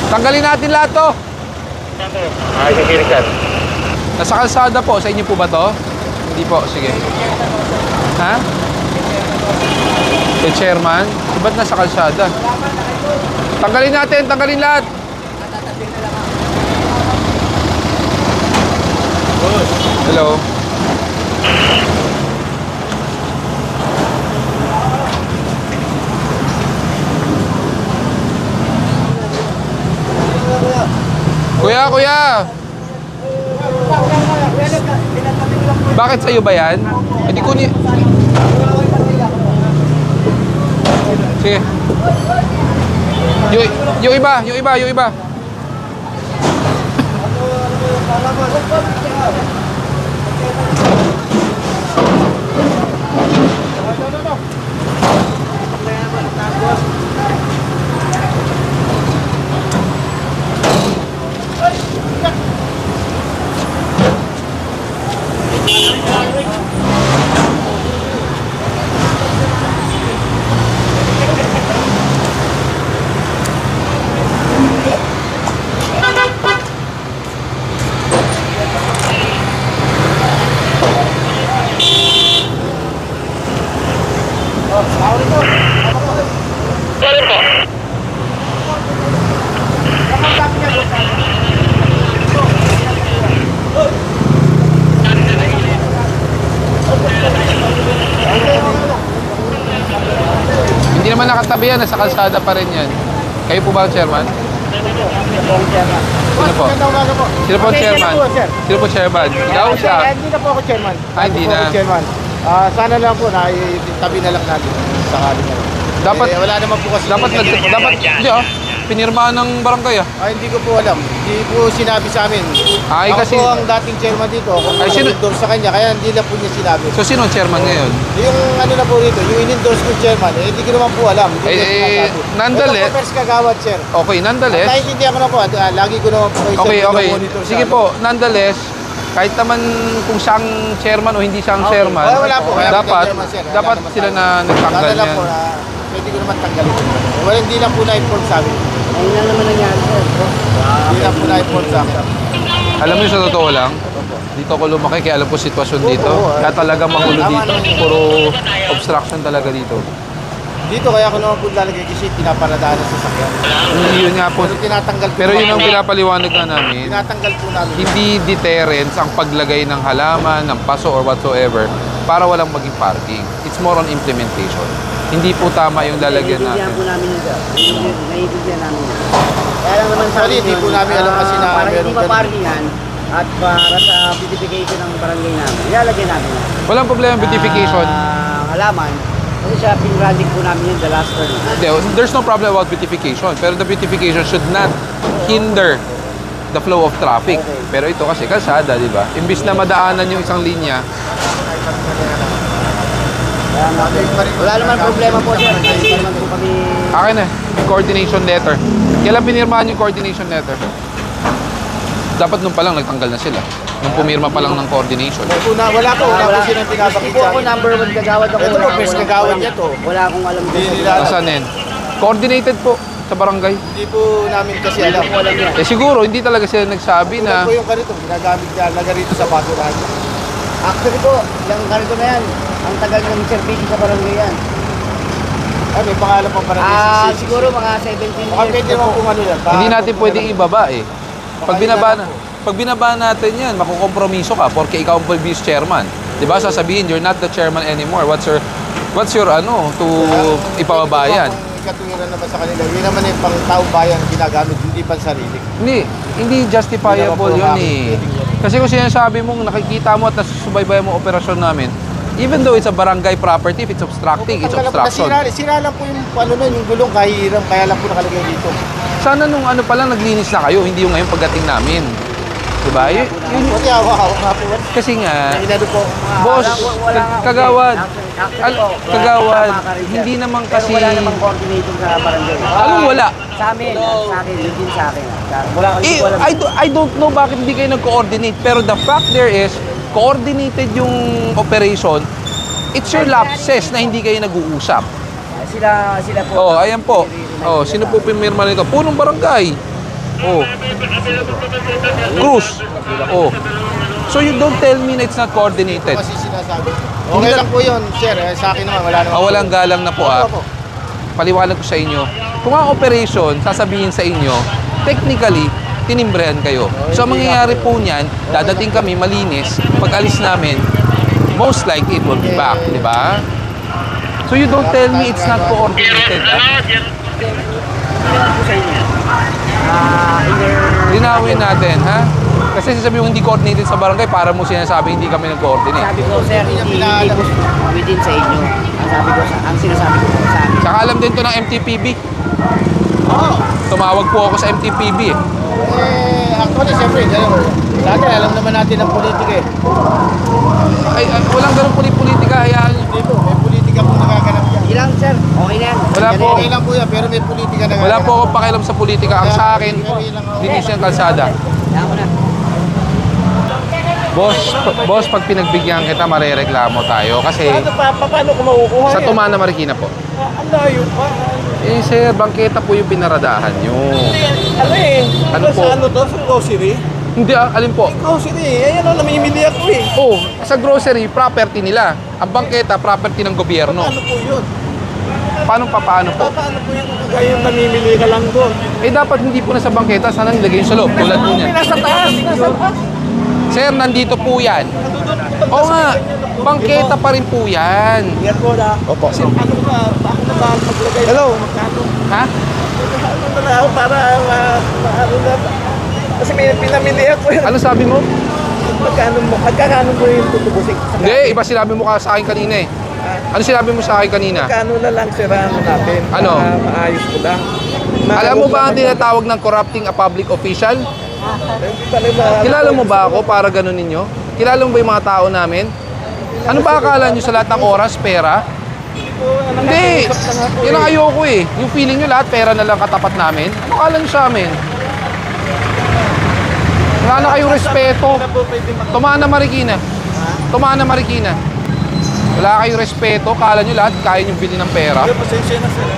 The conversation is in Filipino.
Tanggalin natin lahat to. Ay, kikirikan. Nasa kalsada po. Sa inyo po ba to? Hindi po. Sige. Ha? Kay chairman? Ba't nasa kalsada? Tanggalin natin. Tanggalin lahat. Hello. Kuya! Bakit sa'yo ba yan? Hindi ko ni... Sige. Yung iba. Hindi naman nakatabi yan, nasa kalsada pa rin yan. Kayo po ba ang chairman? Sino po? Sino po ang chairman? Sino po chairman? Ikaw siya? Hindi na po ako chairman. Hindi na. Sana lang po na itabi na lang natin. Sakali na lang. Dapat, wala naman po kasi. dapat, hindi pinirmahan ng barangay ah. Hindi ko po alam. Hindi po sinabi sa amin. Ako Kasi, po ang dating chairman dito. Ako Ay, sino- endorse sa kanya. Kaya hindi na po niya sinabi. so sino ang chairman ngayon? Yung ano na po rito, yung in-endorse ko chairman, hindi ko naman po alam. Hindi niya sinasabi. nandali- Ito po, first kagawad, sir. Okay, nonetheless. Naiintindihan ko na po. Lagi ko naman po kayo Okay. monitor Sige po, nonetheless, kahit naman kung siyang chairman o hindi siyang Okay. chairman, Wala po. Wala po dapat chairman, sir. Wala dapat naman sila tayo. na nagtanggal Sana lang niyan. po na pwede ko naman tanggalin. Wala, hindi lang po na-inform sa amin. Ayun lang naman nangyari, sir. Hindi lang po na-inform sa amin. Alam mo sa totoo lang, dito ako lumaki kaya alam ko sitwasyon dito. Kaya talaga magulo dito. Puro obstruction talaga dito. Dito kaya ako naman po lalagay kasi pinaparadaan sa sasakyan. Yun nga po. Pero tinatanggal po. Pero yun ang pinapaliwanag na namin. Tinatanggal po namin. Hindi deterrence ang paglagay ng halaman, ng paso or whatsoever para walang maging parking. It's more on implementation. Hindi po tama yung lalagyan Naiintindihan natin. po namin yun, sir. Naiintindihan namin yun. Kaya lang naman sa Sorry, hindi po namin alam kasi na para meron hindi ganun. maparkingan at para sa beautification ng barangay namin, ilalagay namin. Walang problema beautification. Halaman. Kasi siya, pinranding po namin yun the last term. There's no problem about beautification. Pero the beautification should not hinder the flow of traffic. Okay. Pero ito kasi kalsada, di ba? Imbis na madaanan yung isang linya, Wala naman problema po, sir. Hindi naman po kami... akin na, coordination letter. Kailan pinirmahan yung coordination letter? Dapat nung pa lang nagtanggal na sila. Nung pumirma pa lang ng coordination. Wala po silang pinabakit Hindi po sa ako amin. number one kagawad ako. Ito po, first kagawad niya to. Wala akong alam Hindi dito. nila alam. Nasaan yan? Coordinated po sa barangay. Hindi po namin kasi alam. Alam yan. Eh siguro, hindi talaga sila nagsabi Tulad na... po yung karito, ginagamit niya, laga rito sa basurahan. Actually po, yung ganito na yan, ang tagal ng service sa barangay yan. May pangalan pa para Siguro mga 17 Baka years pwede na naman po. kung ano yan. Hindi natin pwedeng ibaba eh. Pag binaba natin yan, makukompromiso ka porque ikaw ang previous chairman. 'Di ba? Sasabihin you're not the chairman anymore. What's your to ipababa yan? Katuwiran naman sa kanila. Yun naman yung pang tao bayan ginagamit, hindi pa sarili. Hindi justifiable yun eh. Kasi kung sinasabi mong nakikita mo at nasusubaybayan mo operasyon namin, even though it's a barangay property, if it's obstructing, it's obstruction. Sira lang po yung yung gulong kahiram, kaya lang po nakalagay dito. Sana nung ano pa lang naglinis na kayo, hindi yung ngayon pagdating namin. Diba? Kasi hawak nga po. Kasi nga, Inano po. boss, Wala nga- kagawad, Actually po, wala kagawad, tama ka rin, sir. hindi naman Pero kasi, wala namang coordinator sa barangay. anong wala? Sa amin, sa akin, hindi sa akin. Wala kang Eh, I don't know bakit hindi kayo nag-coordinate, pero the fact there is, coordinated yung operation, it's your lapses na hindi kayo nag-uusap. Sila po. Oh, ayan po. Oh, sino po pumirma nito? Punong barangay. Oh. Cruz. Oh. So you don't tell me na it's not coordinated. Kasi sinasabi. Okay lang po yun, sir. Sa akin naman, wala naman. Walang galang na po Opo. Paliwanag ko sa inyo. Kung ang operation, sasabihin sa inyo, technically, tinimbrehan kayo. So, ang mangyayari po niyan, dadating kami malinis, pag alis namin, most likely it will be back, di ba? So, you don't tell me it's not coordinated. Linawin natin, ha? Kasi sasabihin mo hindi coordinated sa barangay, para mo sinasabi hindi kami nag-coordinate. Sabi ko, sir, hindi po within sa inyo. Ang sinasabi ko po sa amin. Saka alam din to ng MTPB. Oo. Tumawag po ako sa MTPB. Actually, siyempre, ganun. Dati, alam naman natin ang politika eh. Ay, walang ganun politika, hayaan nyo. Dito, may politika po nagaganap yan. Ilang, sir? Okay na yan. Wala po. Okay lang po yan, pero may politika nagaganap. Wala po akong pakialam sa politika. Ang sa akin, linis yung kalsada. Kaya ko na. Boss, pag pinagbigyan kita, marereklamo tayo. Kasi Paano ko makukuha sa Tumana, Marikina po. Ang layo pa. Eh, sir, bangketa po yung pinaradahan nyo. Ano eh? Ano po? Sa ano to? Sa grocery? Hindi, alin po? Grocery eh. Ayan o, namimili ako eh. Oh, sa grocery, property nila. Ang bangketa, property ng gobyerno. Ano po yun? Paano po? Paano po yung kagaya yung namimili ka lang doon? Eh, dapat hindi po nasa bangketa. Sana nilagay yung sa loob. Tulad po niyan. Nasa taas! Nasa taas! Sir, nandito po yan. Oo nga, bangketa pa rin po yan. Yan po na. Opo. Ano ba? Ako na ba maglagay? Hello? Magkano? Ha? Ano na ako para ano na? Kasi may pinamili ako yun. Ano sabi mo? Magkano mo yung tutubusin? Hindi, iba sinabi mo sa akin kanina eh. Ano sinabi mo sa akin kanina? Magkano na lang sirano natin? Ano? Para maayos ko lang. Alam mo ba ang tinatawag ng corrupting a public official? Hindi talaga. Kilala mo ba ako para ganun ninyo? Kilala mo ba yung mga tao namin? Ano ba akala nyo sa lahat ng oras, pera? Hindi! Yan ang ayoko eh. Yung feeling nyo lahat, pera na lang katapat namin. Ano akala nyo sa amin? Wala na kayong respeto. Tumana Marikina. Tumana Marikina. Wala kayong respeto. Kala nyo lahat, kaya nyo bilhin ng pera. Pasensya na sir.